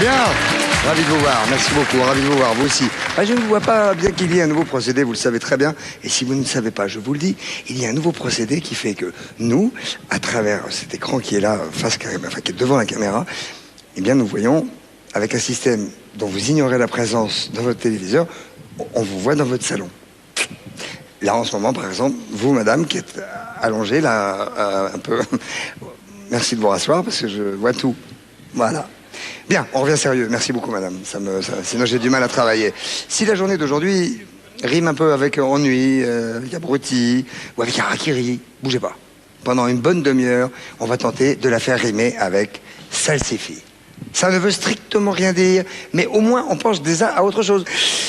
Bien, ravi de vous voir, merci beaucoup, ravi de vous voir, vous aussi. Ah, je ne vois pas bien qu'il y ait un nouveau procédé, vous le savez très bien. Et si vous ne le savez pas, je vous le dis, il y a un nouveau procédé qui fait que nous, à travers cet écran qui est là, qui est devant la caméra, eh bien nous voyons, avec un système dont vous ignorez la présence dans votre téléviseur, on vous voit dans votre salon. Là, en ce moment, par exemple, vous, madame, qui êtes allongée, là, un peu... Merci de vous rasseoir, parce que je vois tout. Voilà. Bien, on revient sérieux. Merci beaucoup, madame. Sinon, j'ai du mal à travailler. Si la journée d'aujourd'hui rime un peu avec ennui, avec abruti, ou avec harakiri, bougez pas. Pendant une bonne demi-heure, on va tenter de la faire rimer avec salsifis. Ça ne veut strictement rien dire, mais au moins on pense déjà à autre chose.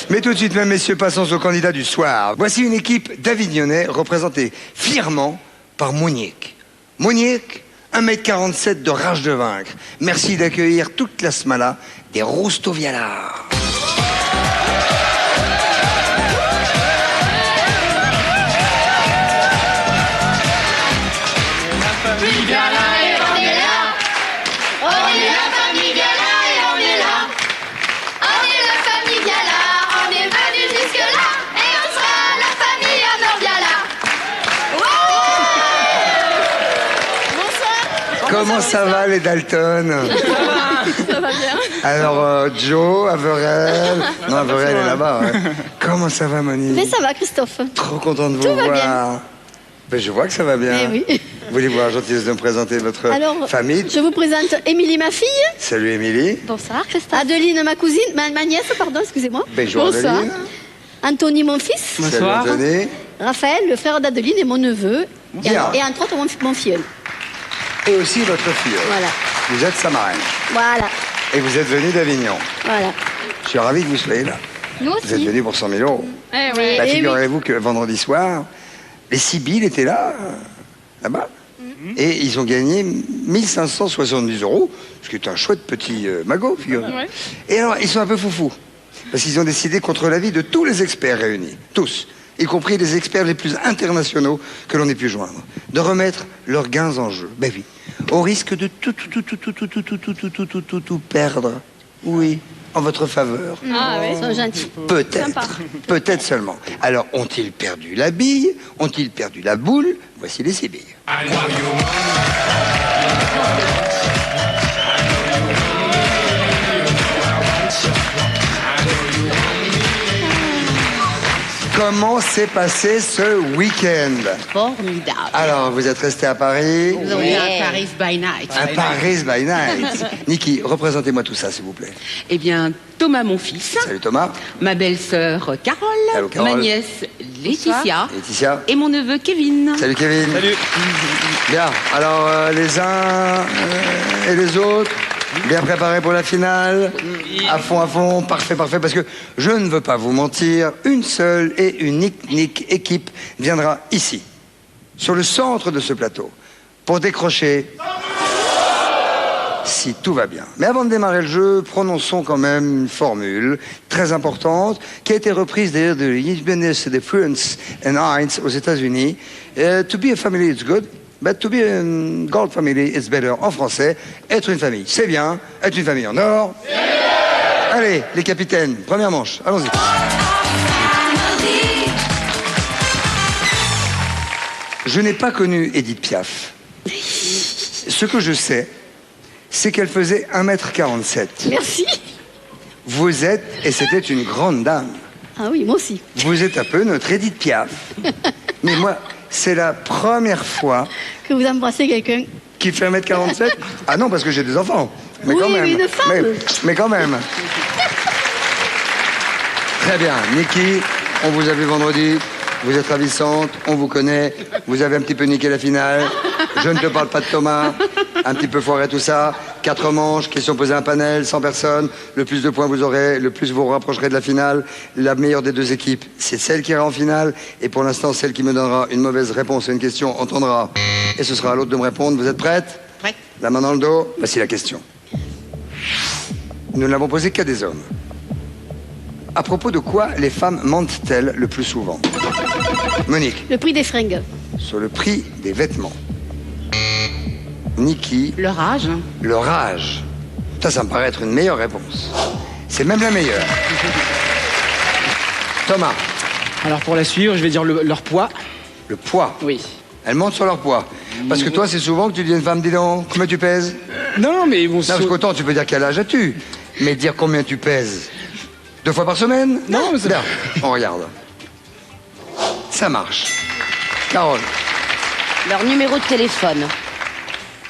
Mais tout de suite, mesdames, messieurs, passons au candidat du soir. Voici une équipe d'Avignonnais représentée fièrement par Monique. Monique, 1m47 de rage de vaincre. Merci d'accueillir toute la smala des Roustovialards. Comment ça va les Dalton? Ça va bien. Alors Joe, Averell... Non, Averell est là-bas. Ouais. Comment ça va, Monique? Mais ça va, Christophe. Trop content de vous Tout va voir. bien. Ben, je vois que ça va bien. Eh oui. Voulez-vous avoir la gentillesse de me présenter votre famille? Je vous présente Émilie, ma fille. Salut Émilie. Bonsoir, Christophe. Adeline, ma cousine, ma nièce, pardon, excusez-moi. Bonjour Adeline. Anthony, mon fils. Bonsoir. Salut Anthony. Raphaël, le frère d'Adeline et mon neveu. Bien. Et entre autres, mon filleul. Et aussi votre fille. Voilà. Vous êtes sa marraine. Voilà. Et vous êtes venu d'Avignon. Voilà. Je suis ravi que vous soyez là. Nous Vous êtes aussi. venu pour 100 000 euros. Eh oui. Bah, Eh oui. figurez-vous que vendredi soir, les Sibylles étaient là, là-bas. Et ils ont gagné 1570 euros, ce qui est un chouette petit magot, figurez-vous. Ouais. Et alors, ils sont un peu foufous. Parce qu'ils ont décidé, contre l'avis de tous les experts réunis, tous, y compris les experts les plus internationaux que l'on ait pu joindre, de remettre leurs gains en jeu. Ben oui. Au risque de tout perdre. Oui, en votre faveur. Ah oui, ils sont gentils. Sympa. Peut-être seulement. Alors, ont-ils perdu la bille? Ont-ils perdu la boule? Voici les 6 billes. Comment s'est passé ce week-end? Formidable. Alors, vous êtes resté à Paris? Nous avons été à Paris by Night. À Paris by Night. Niki, représentez-moi tout ça, s'il vous plaît. Eh bien, Thomas, mon fils, Salut Thomas. ma belle-sœur Carole, Allô, Carole. ma nièce Laetitia Laetitia. et mon neveu Kevin. Salut Kevin. Salut. Bien, alors les uns et les autres, bien préparés pour la finale? À fond, parfait, parce que je ne veux pas vous mentir, une seule et unique équipe viendra ici, sur le centre de ce plateau, pour décrocher... si tout va bien. Mais avant de démarrer le jeu, prononçons quand même une formule très importante qui a été reprise d'ailleurs de l'Independence de France and Heinz aux États-Unis. To be a family is good, but to be a gold family is better. En français, être une famille, c'est bien. Être une famille en or. Allez, les capitaines, première manche, allons-y. Je n'ai pas connu Édith Piaf. Ce que je sais, c'est qu'elle faisait 1m47. Merci. Vous êtes, et c'était une grande dame, Ah oui, moi aussi. vous êtes un peu notre Édith Piaf. Mais moi, c'est la première fois Que vous embrassez quelqu'un. qu'il fait 1m47. Ah non, parce que j'ai des enfants. Mais Oui, quand même. mais une femme. Mais quand même. Très bien. Niki, on vous a vu vendredi. Vous êtes ravissante, on vous connaît. Vous avez un petit peu niqué la finale. Je ne te parle pas de Thomas. Un petit peu foiré tout ça. 4 manches, questions posées à un panel, 100 personnes. Le plus de points vous aurez, le plus vous vous rapprocherez de la finale. La meilleure des deux équipes, c'est celle qui ira en finale. Et pour l'instant, celle qui me donnera une mauvaise réponse à une question entendra. Et ce sera à l'autre de me répondre. Vous êtes prête? Prête. La main dans le dos. Voici la question. Nous ne l'avons posée qu'à des hommes. À propos de quoi les femmes mentent-elles le plus souvent? Monique. Le prix des fringues. Sur le prix des vêtements. Niki. Leur âge. Leur âge. Ça me paraît être une meilleure réponse. C'est même la meilleure. Thomas. Alors pour la suivre, je vais dire leur poids. Le poids. Oui. Elles montent sur leur poids. Parce que toi, c'est souvent que tu dis à une femme, dis donc, combien tu pèses? Non, mais bon... Non, parce qu'autant tu peux dire quel âge as-tu, mais dire combien tu pèses 2 fois par semaine? Non, mais ça... Bien, on regarde. Ça marche. Carole. Leur numéro de téléphone.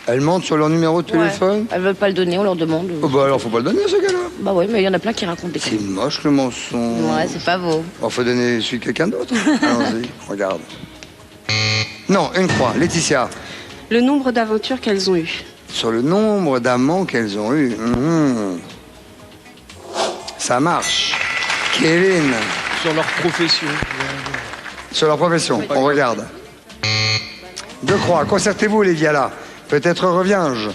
Elles montent sur leur numéro de téléphone? Ouais. Elles veulent pas le donner, on leur demande. Oh bah alors faut pas le donner à ce gars-là. Bah oui, mais il y en a plein qui racontent des C'est conneries. moche le mensonge. Ouais, c'est pas beau. Bon, faut donner celui de quelqu'un d'autre. Allons-y, regarde. Non, une croix. Laetitia. Le nombre d'aventures qu'elles ont eues. Sur le nombre d'amants qu'elles ont eu. Ça marche. Kevin. Sur leur profession. Sur leur profession, on regarde. 2 croix. Concertez-vous, les gars là. Peut-être reviens-je.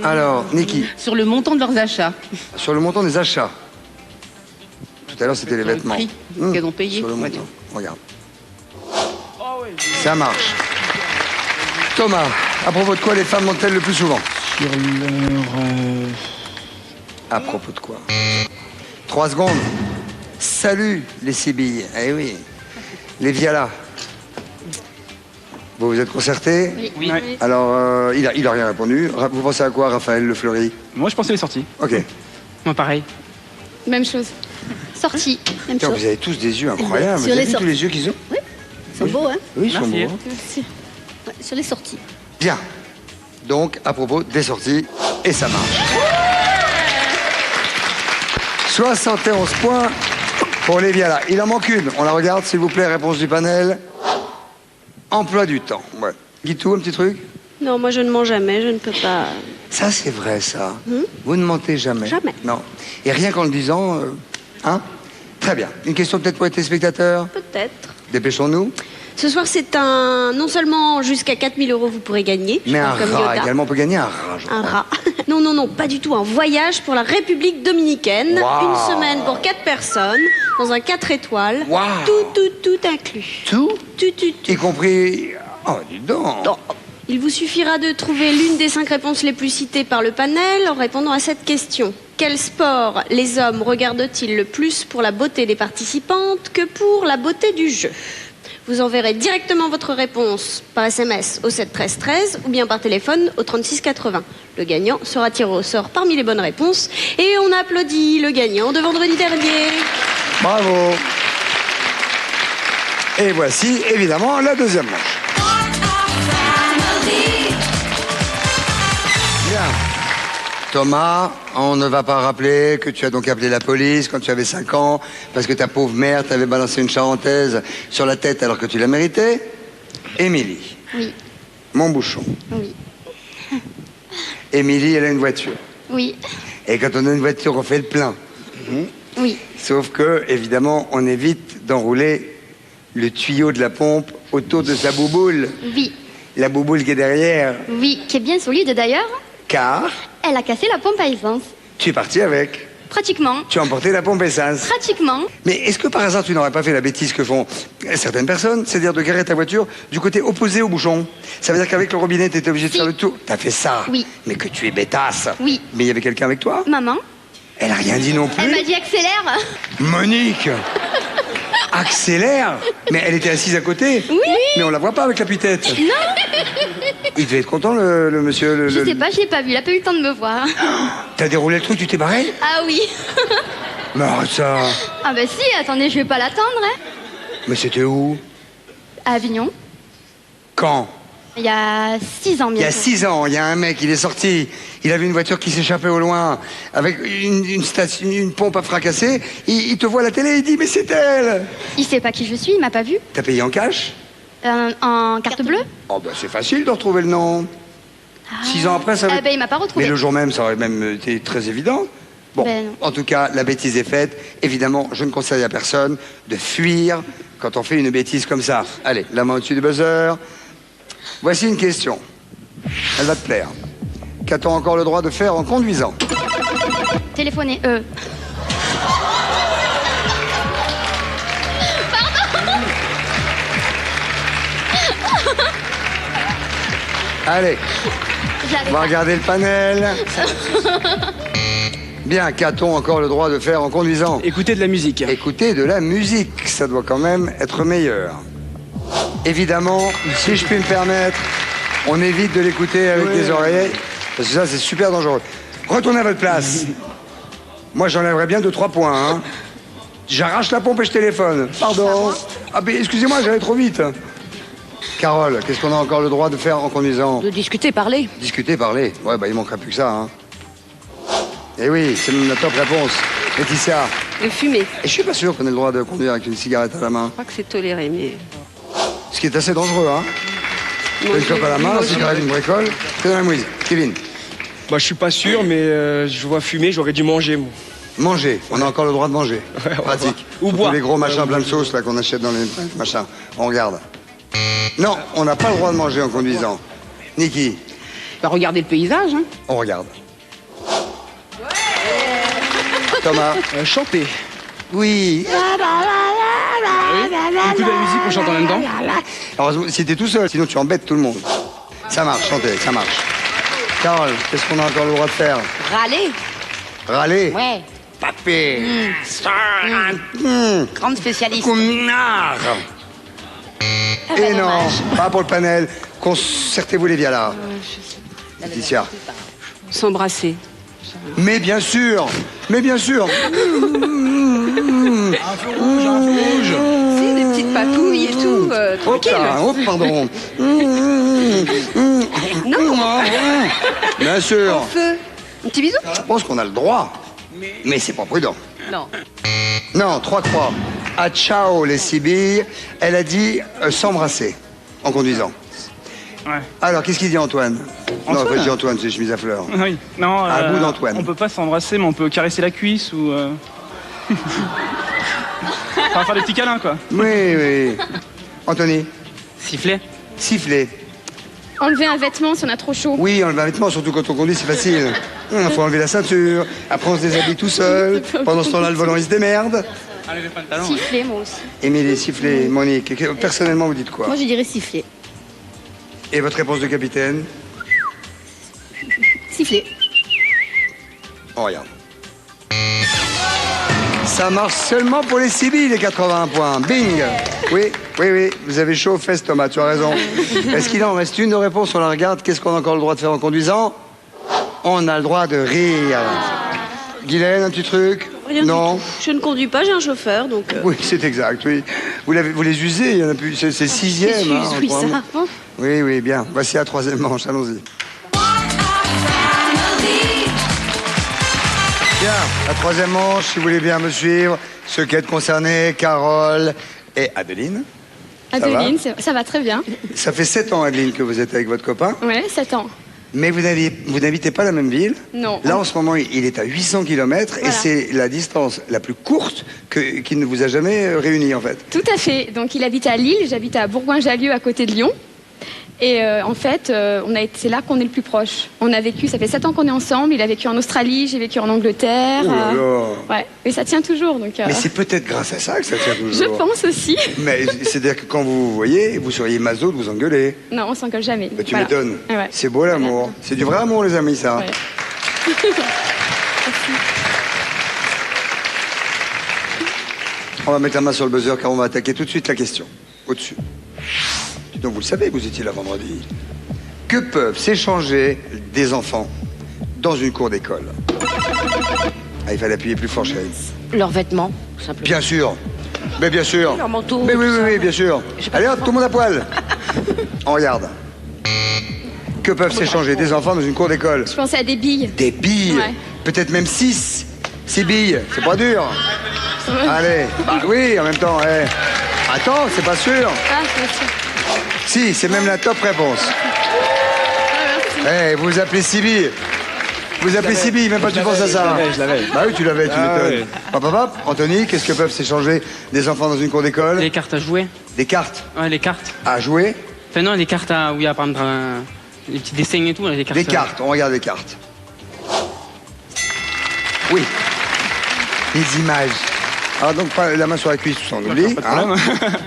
Alors, Niki. Sur le montant de leurs achats. Sur le montant des achats. Tout à l'heure, c'était les Sur le vêtements. prix qu'elles ont payé, Sur le on va montant. dire. Regarde. Ça marche. Thomas, à propos de quoi les femmes mentent-elles le plus souvent? Sur leur... À propos de quoi? 3 secondes. Salut, les Sibilles. Eh oui. Les Viala. Vous êtes concertés? Oui. Ouais. Alors, il a rien répondu. Vous pensez à quoi, Raphaël Le Fleury? Moi, je pensais les sorties. Ok. Moi, pareil. Même chose. Sortie, même Tiens, chose. vous avez tous des yeux incroyables. Sur Vous avez les vu tous sorties. les yeux qu'ils ont? Ils sont beaux, hein? Oui, ils sont Merci. beaux. Ouais, sur les sorties. Bien. Donc, à propos des sorties, et ça marche. 71 points pour les Viala. Il en manque une. On la regarde, s'il vous plaît, réponse du panel. Emploi du temps. Ouais. Guitou, un petit truc? Non, moi je ne mens jamais, je ne peux pas. Ça, c'est vrai, ça. Vous ne mentez jamais. Jamais. Non. Et rien qu'en le disant, hein? Très bien. Une question peut-être pour les téléspectateurs? Peut-être. Dépêchons-nous. Ce soir, c'est un. Non seulement jusqu'à 4 000 € vous pourrez gagner. Mais un comme rat Yoda. également, on peut gagner un rat. je Un crois. rat. Non, non, non, pas du tout. Un voyage pour la République dominicaine. Waouh. Une semaine pour 4 personnes, dans un 4 étoiles. Waouh. Tout inclus. Tout? Tout. Y compris... Oh, dis donc. Non. Il vous suffira de trouver l'une des 5 réponses les plus citées par le panel en répondant à cette question. Quel sport les hommes regardent-ils le plus pour la beauté des participantes que pour la beauté du jeu? Vous enverrez directement votre réponse par SMS au 7 13 13 ou bien par téléphone au 36 80. Le gagnant sera tiré au sort parmi les bonnes réponses et on applaudit le gagnant de vendredi dernier. Bravo. Et voici, évidemment, la deuxième manche. Bien. Thomas, on ne va pas rappeler que tu as donc appelé la police quand tu avais 5 ans parce que ta pauvre mère t'avait balancé une charentaise sur la tête alors que tu la méritais. Émilie. Oui. Mon bouchon. Oui. Émilie, elle a une voiture. Oui. Et quand on a une voiture, on fait le plein. Oui. Sauf que, évidemment, on évite d'enrouler le tuyau de la pompe autour de sa bouboule. Oui. La bouboule qui est derrière. Oui. Qui est bien solide d'ailleurs. Car Elle a cassé la pompe à essence. tu es parti avec. Pratiquement. Tu as emporté la pompe essence. Pratiquement. Mais est-ce que par hasard, tu n'aurais pas fait la bêtise que font certaines personnes, c'est-à-dire de garer ta voiture du côté opposé au bouchon? Ça veut dire qu'avec le robinet, tu étais obligé de Si. faire le tour. T'as fait ça? Oui. Mais que tu es bêtasse. Oui. Mais il y avait quelqu'un avec toi? Maman. Elle a rien dit non plus. Elle m'a dit accélère. Monique accélère. Mais elle était assise à côté. Oui. Mais on la voit pas avec la tête. Non. Il devait être content, le monsieur. Je sais pas, je l'ai pas vu. Il a pas eu le temps de me voir. T'as déroulé le truc, tu t'es barré? Ah oui. Mais arrête ça. Ah bah si, attendez, je vais pas l'attendre, hein. Mais c'était où? À Avignon. Quand? Il y a 6 ans Il y a bientôt. 6 ans, il y a un mec, il est sorti. Il avait une voiture qui s'échappait au loin, avec une pompe à fracasser. Il te voit à la télé, il dit, mais c'est elle. Il sait pas qui je suis, il m'a pas vu. T'as payé en cash? En carte bleue. Oh bah c'est facile de retrouver le nom. 6 ans après, ça va... Ah ben il m'a pas retrouvé. Mais le jour même, ça aurait même été très évident. Bon, Ben non. en tout cas, la bêtise est faite. Évidemment, je ne conseille à personne de fuir quand on fait une bêtise comme ça. Allez, la main au-dessus du buzzer. Voici une question. Elle va te plaire. Qu'a-t-on encore le droit de faire en conduisant? Téléphoner. Allez, l'avais On va pas. regarder le panel. Bien, qu'a-t-on encore le droit de faire en conduisant? Écoutez de la musique. Écouter de la musique, ça doit quand même être meilleur. Évidemment, si je puis me permettre, on évite de l'écouter avec des oreillettes, parce que ça, c'est super dangereux. Retournez à votre place. Moi, j'enlèverais bien 2-3 points. Hein. J'arrache la pompe et je téléphone. Pardon. Ah, mais excusez-moi, j'allais trop vite. Carole, qu'est-ce qu'on a encore le droit de faire en conduisant? De discuter, parler. Discuter, parler. Ouais, bah, il manquerait plus que ça. Hein. Eh oui, c'est la top réponse. Laetitia. De fumer. Et je suis pas sûr qu'on ait le droit de conduire avec une cigarette à la main. Je crois que c'est toléré, mais... Ce qui est assez dangereux, hein. T'as une clope à la main, une cigarette, une bricole. C'est dans la mouise. Kevin, Bah, je suis pas sûr, mais je vois fumer, j'aurais dû manger, moi. manger. On a encore le droit de manger. Ouais, on va Pratique. voir. Ou Surtout boire. les gros machins plein de sauce là qu'on achète dans les machins. On regarde. Non, on n'a pas le droit de manger en conduisant. Niki, Bah, regardez le paysage, hein. on regarde. Thomas, Chanter. oui. Écoutez de la musique, on chante en même temps. Heureusement, si t'es tout seul, sinon tu embêtes tout le monde. Ça marche, chanter, ça marche. Carole, qu'est-ce qu'on a encore le droit de faire? Râler. Râler. Ouais. Papé. Grande spécialiste. Connard. Et non, pas pour le panel. Concertez-vous les vialas. Laetitia. S'embrasser. Mais bien sûr. Si, des petites papouilles et tout, Oh, tranquille. oh, pardon. Non. Bien sûr. Feu. Un petit bisou. Je pense qu'on a le droit. Mais c'est pas prudent. Non. Non, 3-3. À ciao les Sibyl, elle a dit s'embrasser en conduisant. Ouais. Alors, qu'est-ce qu'il dit Antoine? Non, Antoine en fait, j'ai Antoine, c'est chemise à fleurs. Oui. Non. À bout d'Antoine. On peut pas s'embrasser, mais on peut caresser la cuisse ou. Enfin, faire des petits câlins, quoi. Oui, oui. Anthony, Siffler. siffler. Enlever un vêtement si on a trop chaud. Oui, enlever un vêtement, surtout quand on conduit, c'est facile. Il faut enlever la ceinture, après on se déshabille tout seul. Pendant ce temps-là, le volant, il se démerde. Enlever les pantalons. Siffler, moi aussi. Émilie, siffler, Monique, personnellement, vous dites quoi? Moi, je dirais siffler. Et votre réponse de capitaine? Siffler. On regarde. Ça marche seulement pour les Sibyl, les 81 points. Bing! Oui, vous avez chaud aux fesses, Thomas, tu as raison. Est-ce qu'il en reste une de réponse? On la regarde. Qu'est-ce qu'on a encore le droit de faire en conduisant? On a le droit de rire. Guylaine, un petit truc? Rien du Non? tout. Je ne conduis pas, j'ai un chauffeur, donc... Oui, c'est exact, oui. Vous les usez, il y en a plus. C'est sixième. hein, oui, ça. vraiment. Hein. Oui, bien. Voici la troisième manche, allons-y. Bien, la troisième manche, si vous voulez bien me suivre. Ceux qui êtes concernés, Carole et Adeline. Adeline, ça va très bien. Ça fait 7 ans, Adeline, que vous êtes avec votre copain. Ouais, 7 ans. Mais vous n'habitez pas la même ville. Non. Là, en ce moment, il est à 800 km et Voilà. c'est la distance la plus courte qui ne vous a jamais réunis, en fait. Tout à fait. Donc, il habite à Lille, j'habite à Bourgoin-Jallieu, à côté de Lyon. Et en fait, c'est là qu'on est le plus proche. On a vécu, ça fait 7 ans qu'on est ensemble. Il a vécu en Australie, j'ai vécu en Angleterre. Oh là là. Ouais, et ça tient toujours. Donc, Mais c'est peut-être grâce à ça que ça tient toujours. je pense aussi. Mais c'est-à-dire que quand vous vous voyez, vous seriez maso de vous engueuler. Non, on s'engueule jamais. Bah, tu Voilà. m'étonnes. Ouais. C'est beau l'amour. C'est du vrai amour, les amis, ça. Ouais. On va mettre la main sur le buzzer car on va attaquer tout de suite la question. Au-dessus. Donc vous le savez, vous étiez là vendredi. Que peuvent s'échanger des enfants dans une cour d'école? Ah, il fallait appuyer plus fort, chérie. Leurs vêtements, tout simplement. Bien sûr. Mais bien sûr. Leur manteau, Mais oui, tout ça. oui, bien sûr. J'ai pas Allez de hop, tout le monde à poil. On regarde. Que peuvent s'échanger des enfants dans une cour d'école? Je pensais à des billes. Des billes. Ouais. Peut-être même 6. 6 billes. C'est pas dur. Allez. Bah oui, en même temps. Attends, c'est pas sûr. Ah, merci. Si, c'est même la top réponse. Vous appelez Sibyl. Vous appelez Sibyl, même pas tu penses à ça. Je l'avais. Bah oui, tu l'avais, tu Ah m'étonnes. ouais. Hop, hop, hop. Anthony, qu'est-ce que peuvent s'échanger des enfants dans une cour d'école? Les cartes à jouer. Des cartes Ouais, les cartes. à jouer. Enfin, non, les cartes où il y a par exemple les petits dessins et tout. Les cartes. Des cartes, on regarde les cartes. Oui. Les images. Alors donc, pas la main sur la cuisse, tout ça, on oublie. pas de problème.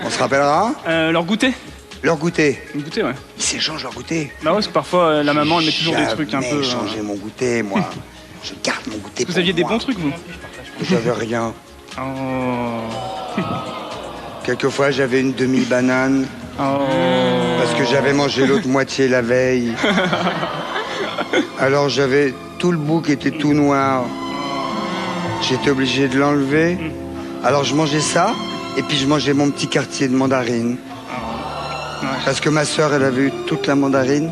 On se rappellera. Leur goûter. Leur goûter. Vous goûtez, ouais. Ils s'échangent leur goûter. Bah ouais, parce que parfois, la maman, elle met toujours des trucs un peu... J'ai changé mon goûter, moi. Je garde mon goûter Vous pour aviez des moi. bons trucs, vous? J'avais rien. Oh... Quelquefois, j'avais une demi-banane. Oh... Parce que j'avais mangé l'autre moitié la veille. Alors j'avais tout le bout qui était tout noir. J'étais obligé de l'enlever. Alors je mangeais ça, et puis je mangeais mon petit quartier de mandarine. Parce que ma sœur, elle avait eu toute la mandarine.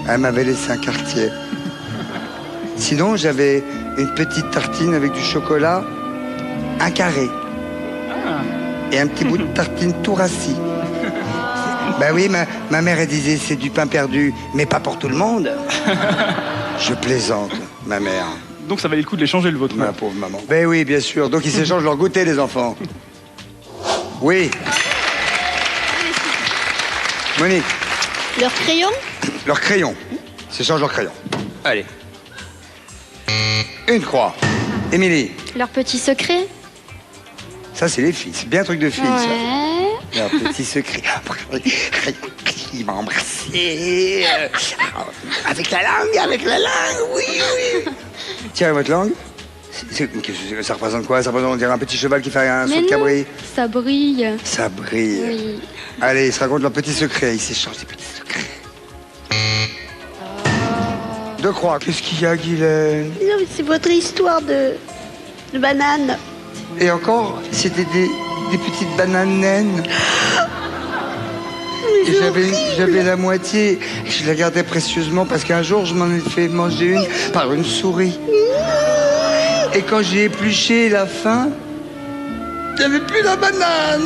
Elle m'avait laissé un quartier. Sinon, j'avais une petite tartine avec du chocolat, un carré. Et un petit bout de tartine tout rassis. Ben oui, ma mère, elle disait, c'est du pain perdu, mais pas pour tout le monde. Je plaisante, ma mère. Donc ça valait le coup de les changer, le vôtre. Ma pauvre maman. Ben oui, bien sûr. Donc ils s'échangent leur goûter, les enfants. Oui. Monique, Leur crayon? leur crayon. Ils s'échangent leur crayon. Allez. Une croix. Émilie, Leur petit secret? ça c'est les filles. C'est bien un truc de filles, ça. Ouais. Leur petit secret. Il m'a embrassé. Avec la langue, oui, oui. Tiens, votre langue. Ça représente quoi? Ça représente, on dirait un petit cheval qui fait un saut de cabri. Ça brille. Ça brille. Oui. Allez, ils se racontent leurs petits secrets. Ils s'échangent des petits secrets. De croix. Qu'est-ce qu'il y a, Guylaine? Non, mais c'est votre histoire de banane. Et encore, c'était des petites bananes naines. Et j'avais la moitié. Je la gardais précieusement parce qu'un jour, je m'en ai fait manger une par une souris. Et quand j'ai épluché la fin, il n'y avait plus la banane.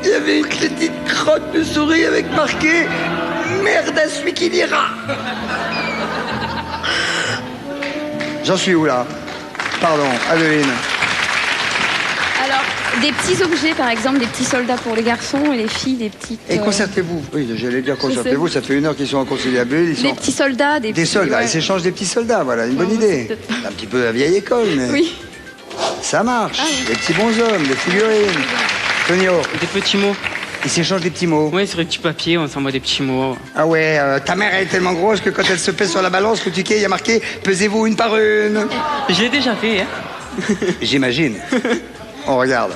Il y avait une petite crotte de souris avec marqué « Merde à celui qui lira ». J'en suis où là? Pardon, Adeline. Alors, des petits objets, par exemple, des petits soldats pour les garçons et les filles, des petites... Et concertez-vous. Oui, j'allais dire concertez-vous, ça fait 1 heure qu'ils sont en conciliabule. Des petits soldats, Des soldats, ouais. ils s'échangent des petits soldats, voilà, une bonne Non, idée. c'est peut-être Un petit peu la vieille école, mais Oui. ça marche. Ah oui. Des petits bonshommes, des figurines. Tonio, Des petits mots. ils s'échangent des petits mots. Ouais, sur les petits papiers, on s'envoie des petits mots. Ah ouais, ta mère elle est tellement grosse que quand elle se pèse sur la balance, le ticket, il y a marqué « Pesez-vous une par une ». Je l'ai déjà fait, hein. J'imagine. On regarde.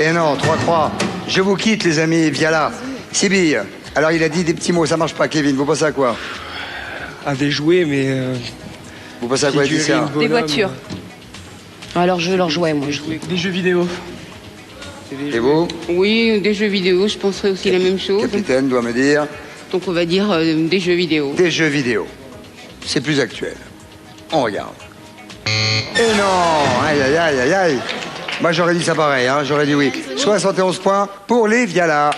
Et non, 3-3. Je vous quitte, les amis, Viala. Sibille. Alors, il a dit des petits mots, ça marche pas, Kevin. Vous pensez à quoi? À des jouets, mais... Vous pensez à quoi, Laetitia? Des voitures. Alors je leur jouais, moi. Des jeux vidéo. Et vous, Oui, des jeux vidéo, je penserais aussi la même chose. capitaine, doit me dire Donc on va dire des jeux vidéo. des jeux vidéo. C'est plus actuel. On regarde. Et non! Aïe, aïe, aïe, aïe, aïe. Moi, j'aurais dit ça pareil, hein. J'aurais dit oui. 71 points pour les Viala.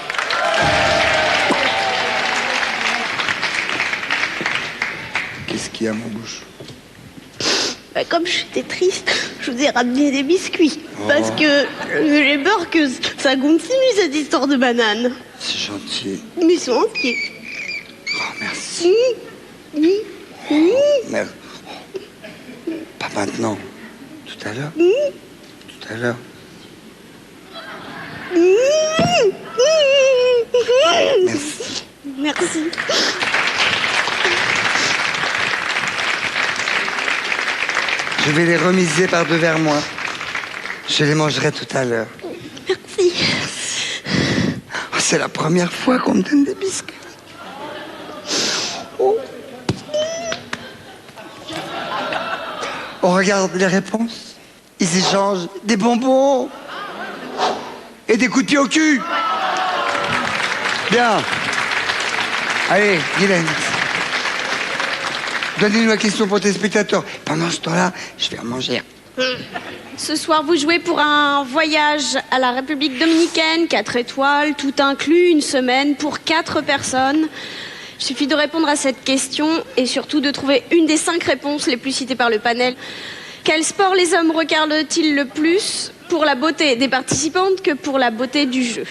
Qu'est-ce qu'il y a, mon bouche? Bah, comme j'étais triste, je vous ai ramené des biscuits. Parce que j'ai peur que ça continue cette histoire de banane. C'est gentil. Mais ils sont entiers. Oh, merci. Merde. Pas maintenant. Tout à l'heure. Tout à l'heure. Merci. Merci. Je vais les remiser par devers moi. Je les mangerai tout à l'heure. Merci. Oh, c'est la première fois qu'on me donne des biscuits. Oh. On regarde les réponses. Ils échangent des bonbons et des coups de pied au cul. Bien. Allez, Guylaine. Donnez-nous la question pour tes spectateurs. Pendant ce temps-là, je vais en manger. Ce soir, vous jouez pour un voyage à la République dominicaine, 4 étoiles, tout inclus, une semaine pour 4 personnes. Il suffit de répondre à cette question et surtout de trouver une des 5 réponses les plus citées par le panel. Quel sport les hommes regardent-ils le plus pour la beauté des participantes que pour la beauté du jeu?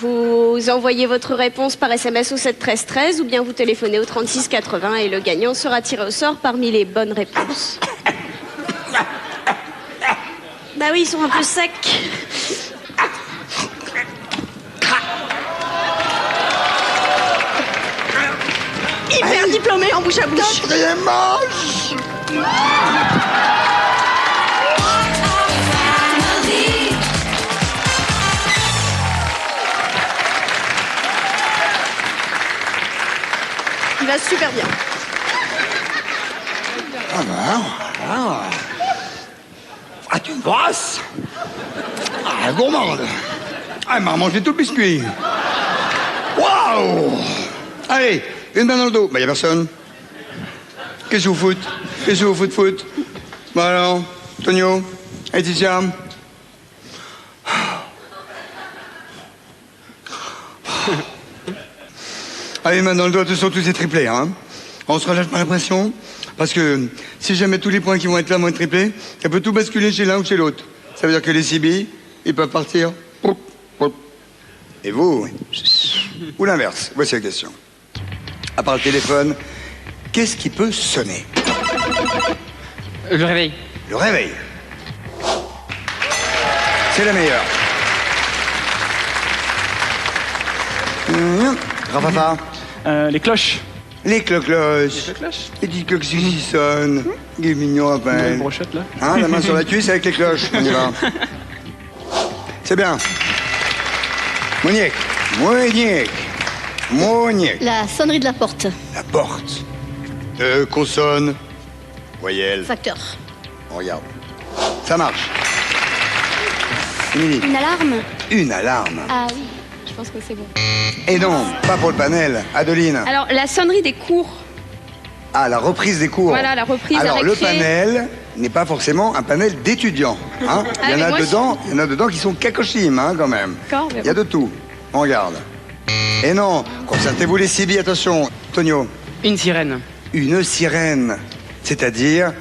Vous envoyez votre réponse par SMS au 7 13 13 ou bien vous téléphonez au 36 80 et le gagnant sera tiré au sort parmi les bonnes réponses. Bah oui, ils sont un peu secs. diplômé en bouche à bouche. Quatrième manche. Il va super bien. Ah ben, voilà. Ah, tu me brasses. Ah, gourmande. Ah, elle m'a mangé tout le biscuit. Waouh. Allez, une main dans le dos. Bah, y a personne. Qu'est-ce que vous foutez? Qu'est-ce que vous foutez? Bon alors, Tonio, Laetitia. Allez, main dans le dos, attention, tous ces triplés, hein. On se relâche pas la pression, parce que si jamais tous les points qui vont être là vont être triplés, ça peut tout basculer chez l'un ou chez l'autre. Ça veut dire que les CB, ils peuvent partir. Et vous, ou l'inverse. Voici la question. À part le téléphone, qu'est-ce qui peut sonner? Le réveil. Le réveil. C'est la meilleure. Rafafa. Les cloches. Les cloches. Les cloches. Les petites cloches qui sonnent. Il est mignon à Une peine. brochette là. Hein, la main sur la cuisse avec les cloches. On y va. C'est bien. Monique. Monique. Monique. La sonnerie de la porte. La porte. Consonne. Voyelle. Facteur. On regarde. Ça marche. Émilie. Une alarme? Une alarme. Ah oui, je pense que c'est bon. Et non, pas pour le panel. Adeline. Alors, la sonnerie des cours. Ah, la reprise des cours. Voilà, la reprise à Alors, le récré. panel n'est pas forcément un panel d'étudiants. Hein. Ah, mais moi, il y en a dedans qui sont kakoshim, hein, quand même. D'accord, mais Il y a de tout. On regarde. Et non, concertez-vous les CB, attention. Tonio, Une sirène. une sirène. C'est-à-dire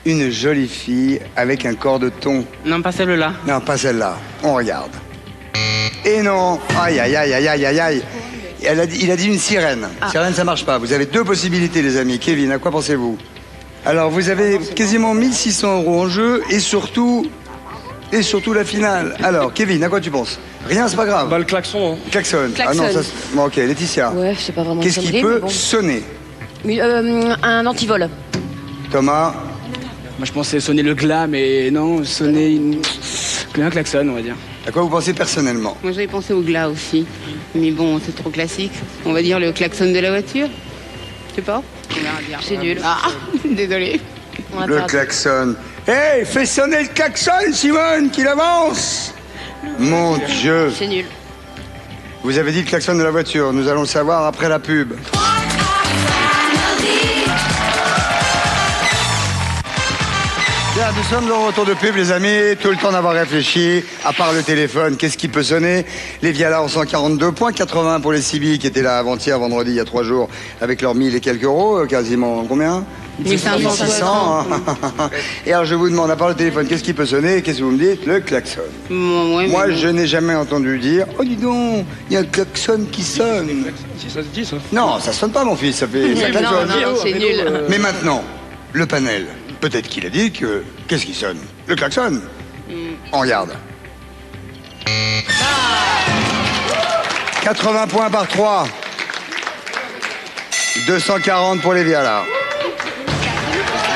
une jolie fille avec un corps de thon. Non, pas celle-là. Non, pas celle-là. On regarde. Et non. Aïe, aïe, aïe, aïe, aïe, aïe, aïe. Il a dit une sirène. Sirène, ça marche pas. Vous avez deux possibilités, les amis. Kevin, à quoi pensez-vous? Alors, vous avez quasiment 1600 € en jeu et surtout la finale. Alors, Kevin, à quoi tu penses? Rien, c'est pas grave. Bah, le klaxon. Hein. Klaxon. Ah non, ça. Bon, ok, Laetitia. Ouais, c'est pas vraiment une Qu'est-ce qui sonnerie, peut mais bon. sonner? Un antivol. Thomas. Moi, je pensais sonner le glas, mais non, sonner un klaxon, on va dire. À quoi vous pensez personnellement? Moi, j'avais pensé au glas aussi. Mais bon, c'est trop classique. On va dire le klaxon de la voiture. Je sais pas. On verra bien. C'est nul. Ah, désolé. On a Le perdu. klaxon. Hey, fais sonner le klaxon, Simone, qu'il avance. Mon Dieu. C'est nul. Vous avez dit le klaxon de la voiture. Nous allons le savoir après la pub. Bien, nous sommes au retour de pub, les amis. Tout le temps d'avoir réfléchi. À part le téléphone, qu'est-ce qui peut sonner? Les Viala ont 142 points, 80 pour les CB qui étaient là avant-hier, vendredi, il y a 3 jours, avec leurs 1000 et quelques euros. Quasiment combien? 1500. 1600. Et alors, je vous demande, à part le téléphone, qu'est-ce qui peut sonner? Qu'est-ce que vous me dites? Le klaxon. Ouais, Moi, mais bon. je n'ai jamais entendu dire « Oh, dis donc, il y a un klaxon qui sonne. Si ça se dit, ça. » Non, ça sonne pas, mon fils, ça fait... ça Non, klaxonne. non, c'est nul. Mais maintenant, le panel, peut-être qu'il a dit que... Qu'est-ce qui sonne? Le klaxon. On regarde. 80 points par 3. 240 pour les Viala.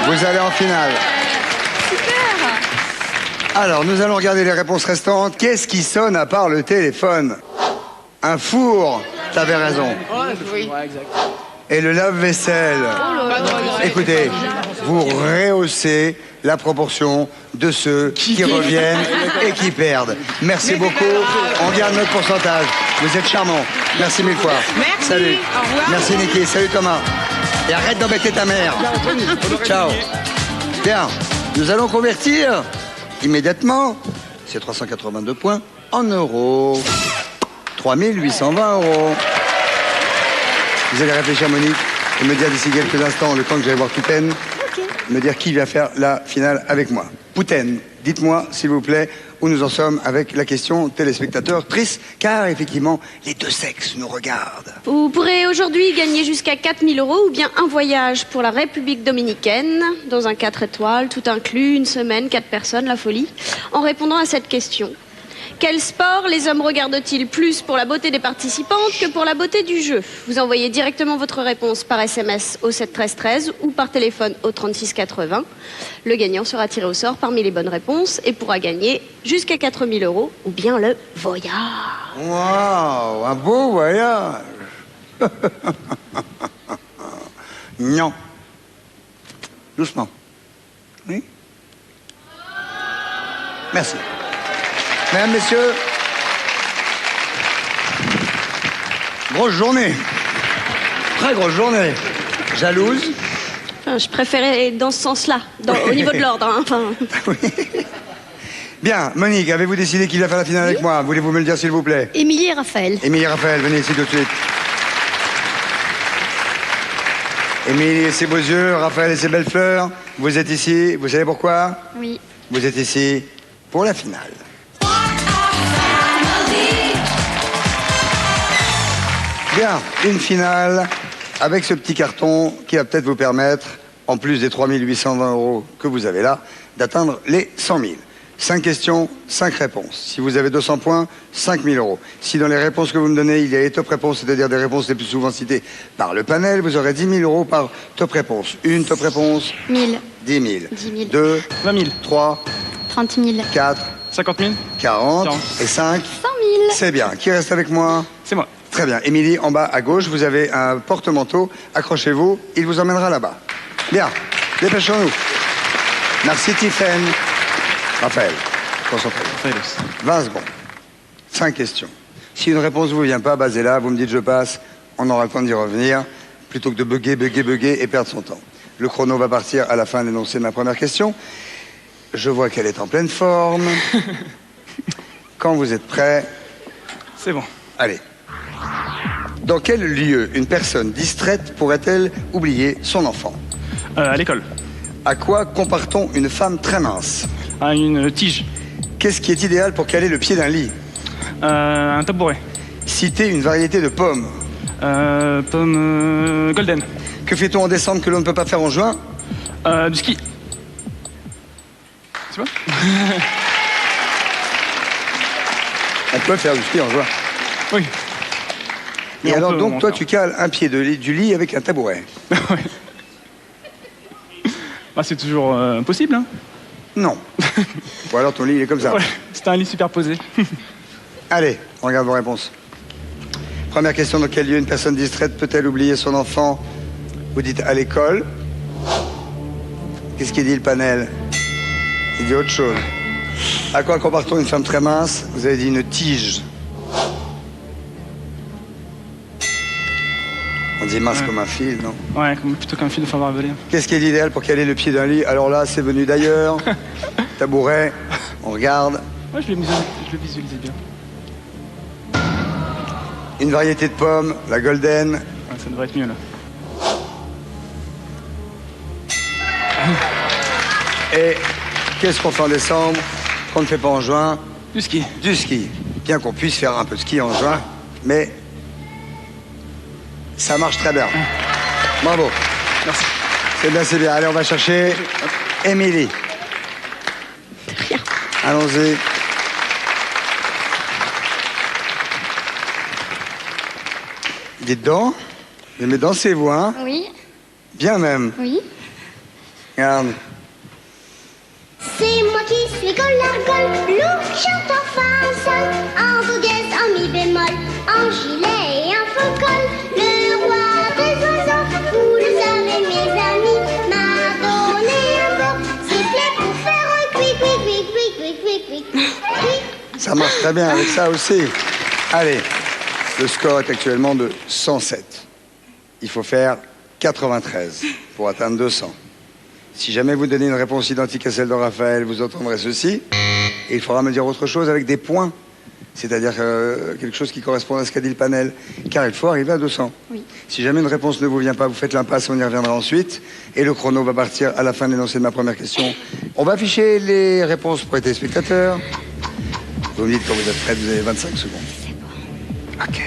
Vous allez en finale. Alors, nous allons regarder les réponses restantes. Qu'est-ce qui sonne à part le téléphone? Un four. T'avais raison. Oui. Ouais, exact. Et le lave-vaisselle. Écoutez, vous rehaussez la proportion de ceux qui reviennent et qui perdent. Merci beaucoup. On garde notre pourcentage. Vous êtes charmants. Merci mille fois. Merci. Salut. Au revoir. Merci Niki. Salut Thomas. Et arrête d'embêter ta mère. Ciao. Bien. Nous allons convertir immédiatement ces 382 points en euros. 3820 €. Vous allez réfléchir, Monique, et me dire d'ici quelques instants, le temps que j'aille voir Pouten, me dire qui va faire la finale avec moi. Pouten, dites-moi, s'il vous plaît, où nous en sommes avec la question téléspectateur triste, car effectivement, les deux sexes nous regardent. Vous pourrez aujourd'hui gagner jusqu'à 4000 € ou bien un voyage pour la République dominicaine, dans un 4 étoiles, tout inclus, une semaine, 4 personnes, la folie, en répondant à cette question. Quel sport les hommes regardent-ils plus pour la beauté des participantes que pour la beauté du jeu? Vous envoyez directement votre réponse par SMS au 7 13 13 ou par téléphone au 36 80. Le gagnant sera tiré au sort parmi les bonnes réponses et pourra gagner jusqu'à 4 000 € ou bien le voyage. Waouh, un beau voyage. Non. Doucement. Oui. Merci. Mesdames, messieurs, grosse journée. Très grosse journée. Jalouse. Enfin, je préférais dans ce sens-là, au niveau de l'ordre. Hein, enfin. Oui. Bien, Monique, avez-vous décidé qui va faire la finale avec moi? Voulez-vous me le dire, s'il vous plaît? Émilie et Raphaël. Émilie et Raphaël, venez ici tout de suite. Émilie et ses beaux yeux, Raphaël et ses belles fleurs. Vous êtes ici, vous savez pourquoi? Oui. Vous êtes ici pour la finale. Bien, une finale avec ce petit carton qui va peut-être vous permettre, en plus des 3 820 € que vous avez là, d'atteindre les 100 000. 5 questions, 5 réponses. Si vous avez 200 points, 5 000 €. Si dans les réponses que vous me donnez, il y a les top réponses, c'est-à-dire des réponses les plus souvent citées par le panel, vous aurez 10 000 € par top réponse. Une top réponse, 1000. 10 000. 10 000. 2, 20 000. 3, 30 000. 4, 50 000. 40 40. et 5. 100 000. C'est bien. Qui reste avec moi? C'est moi. Très bien. Émilie, en bas à gauche, vous avez un porte-manteau. Accrochez-vous, il vous emmènera là-bas. Bien. Dépêchons-nous. Merci, Tiffen. Raphaël, concentrez-vous. 20 secondes. 5 questions. Si une réponse ne vous vient pas, basez-la, vous me dites je passe, on aura le temps d'y revenir, plutôt que de bugger et perdre son temps. Le chrono va partir à la fin de l'énoncé de ma première question. Je vois qu'elle est en pleine forme. Quand vous êtes prêts, C'est bon. allez. Dans quel lieu une personne distraite pourrait-elle oublier son enfant? À l'école. À quoi compare-t-on une femme très mince? À une tige. Qu'est-ce qui est idéal pour caler le pied d'un lit? Un tabouret. Citez une variété de pommes. Pomme golden. Que fait-on en décembre que l'on ne peut pas faire en juin? Du ski. Tu vois? On peut faire du ski en juin. Oui. Et on alors peut donc en toi faire. tu cales un pied du lit avec un tabouret? Ouais. Bah, c'est toujours possible, hein? Non. Ou alors ton lit il est comme ça. Ouais, c'était un lit superposé. Allez, on regarde vos réponses. Première question, dans quel lieu une personne distraite peut-elle oublier son enfant? Vous dites à l'école. Qu'est-ce qu'il dit le panel? Il dit autre chose. À quoi compare-t-on une femme très mince? Vous avez dit une tige. On dit mince comme un fil, non? Ouais, plutôt qu'un fil de fer barbelé. Qu'est-ce qui est l'idéal pour caler le pied d'un lit? Alors là, c'est venu d'ailleurs. Tabouret, on regarde. Ouais, je le visualisais bien. Une variété de pommes, la golden. Ouais, ça devrait être mieux, là. Et qu'est-ce qu'on fait en décembre qu'on ne fait pas en juin? Du ski. Du ski. Bien qu'on puisse faire un peu de ski en juin, mais ça marche très bien. Bravo. Merci. C'est bien, c'est bien. Allez, on va chercher Émilie. Rien. Allons-y. Dites donc. Mais dansez-vous, hein? Oui. Bien même. Oui. Regarde. C'est moi qui suis Golargol, loup qui chante en fa, en sol, en do dièse, en mi bémol, en gilet et en faux col. Le roi des oiseaux, vous le savez mes amis, m'a donné un beau sifflet pour faire un quick. Ça marche très bien avec ça aussi. Allez, le score est actuellement de 107. Il faut faire 93 pour atteindre 200. Si jamais vous donnez une réponse identique à celle de Raphaël, vous entendrez ceci. Et il faudra me dire autre chose avec des points. C'est-à-dire quelque chose qui correspond à ce qu'a dit le panel. Car il faut arriver à 200. Oui. Si jamais une réponse ne vous vient pas, vous faites l'impasse, on y reviendra ensuite. Et le chrono va partir à la fin de l'énoncé de ma première question. On va afficher les réponses pour les téléspectateurs. Vous me dites quand vous êtes prêts, vous avez 25 secondes. C'est bon. Ok.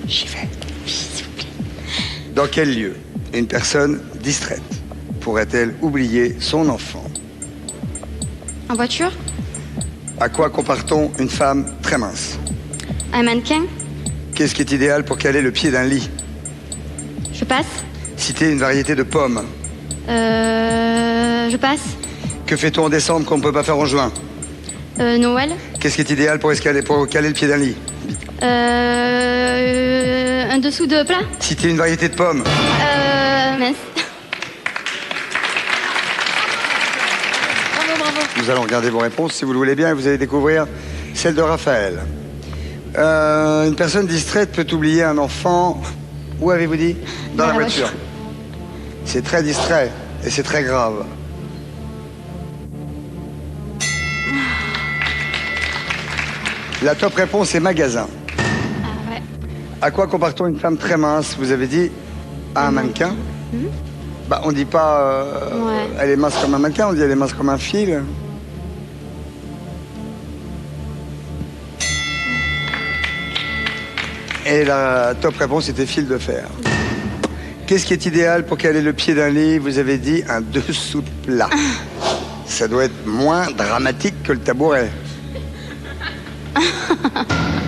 J'y vais. S'il vous plaît. Dans quel lieu une personne distraite pourrait-elle oublier son enfant? En voiture? À quoi compare-t-on une femme très mince? Un mannequin. Qu'est-ce qui est idéal pour caler le pied d'un lit? Je passe. Citez une variété de pommes. Je passe. Que fait-on en décembre qu'on ne peut pas faire en juin? Noël. Qu'est-ce qui est idéal pour caler le pied d'un lit? Un dessous de plat. Citez une variété de pommes. Mince. Nous allons regarder vos réponses si vous le voulez bien et vous allez découvrir celle de Raphaël. Une personne distraite peut oublier un enfant. Où avez-vous dit? Dans la voiture. C'est très distrait et c'est très grave. La top réponse est magasin. Ah ouais. À quoi compare-t-on une femme très mince? Vous avez dit à un mannequin. Bah, on dit pas Ouais. elle est mince comme un mannequin, on dit elle est mince comme un fil. Et la top réponse était fil de fer. Qu'est-ce qui est idéal pour caler le pied d'un lit? Vous avez dit un dessous de plat. Ça doit être moins dramatique que le tabouret.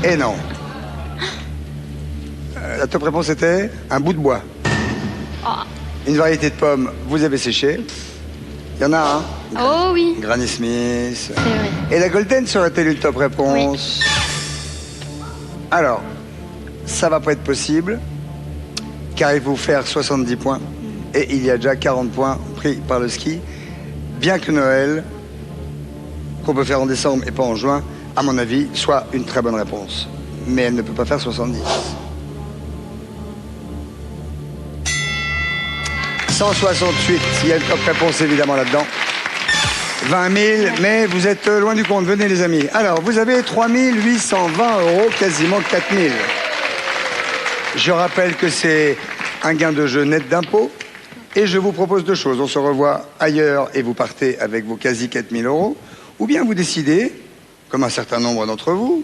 Et non. La top réponse était un bout de bois. Une variété de pommes, vous avez séché. Il y en a un. Oh oui. Granny Smith. C'est vrai. Et la Golden serait-elle une top réponse? Alors, ça va pas être possible, car il faut faire 70 points. Et il y a déjà 40 points pris par le ski. Bien que Noël, qu'on peut faire en décembre et pas en juin, à mon avis, soit une très bonne réponse. Mais elle ne peut pas faire 70. 168, il y a une top réponse évidemment là-dedans. 20 000, mais vous êtes loin du compte. Venez les amis. Alors, vous avez 3 820 €, quasiment 4 000. Je rappelle que c'est un gain de jeu net d'impôts. Et je vous propose deux choses. On se revoit ailleurs et vous partez avec vos quasi 4 000 €. Ou bien vous décidez, comme un certain nombre d'entre vous,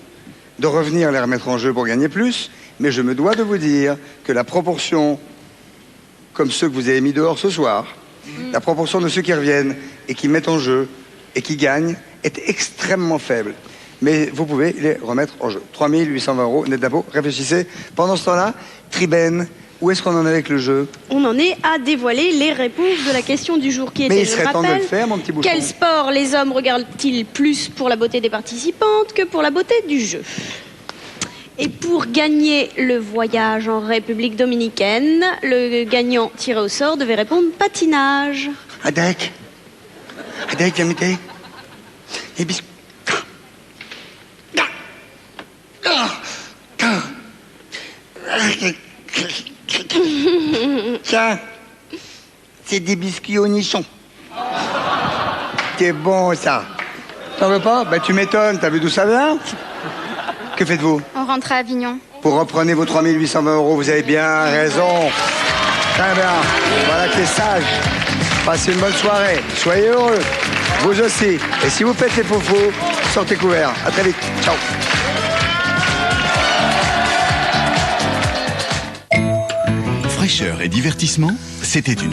de revenir les remettre en jeu pour gagner plus. Mais je me dois de vous dire que la proportion, comme ceux que vous avez mis dehors ce soir, la proportion de ceux qui reviennent et qui mettent en jeu et qui gagnent est extrêmement faible. Mais vous pouvez les remettre en jeu. 3 820 € net d'impôt. Réfléchissez. Pendant ce temps-là, Triben, où est-ce qu'on en est avec le jeu? On en est à dévoiler les réponses de la question du jour qui était, Mais il je serait temps de rappelle, le faire, mon petit bouchon. quel sport les hommes regardent-ils plus pour la beauté des participantes que pour la beauté du jeu? Et pour gagner le voyage en République dominicaine, le gagnant tiré au sort devait répondre patinage. Adek, viens m'aider. Les biscuits. Tiens, c'est des biscuits au nichon. C'est bon ça. T'en veux pas? Ben tu m'étonnes, t'as vu d'où ça vient? Que faites-vous? On rentre à Avignon. Vous reprenez vos 3 820 €, vous avez bien raison. Très bien, voilà qui est sage. Passez une bonne soirée, soyez heureux. Vous aussi. Et si vous faites les faux, sortez couverts. À très vite, ciao. Fraîcheur et divertissement, c'était une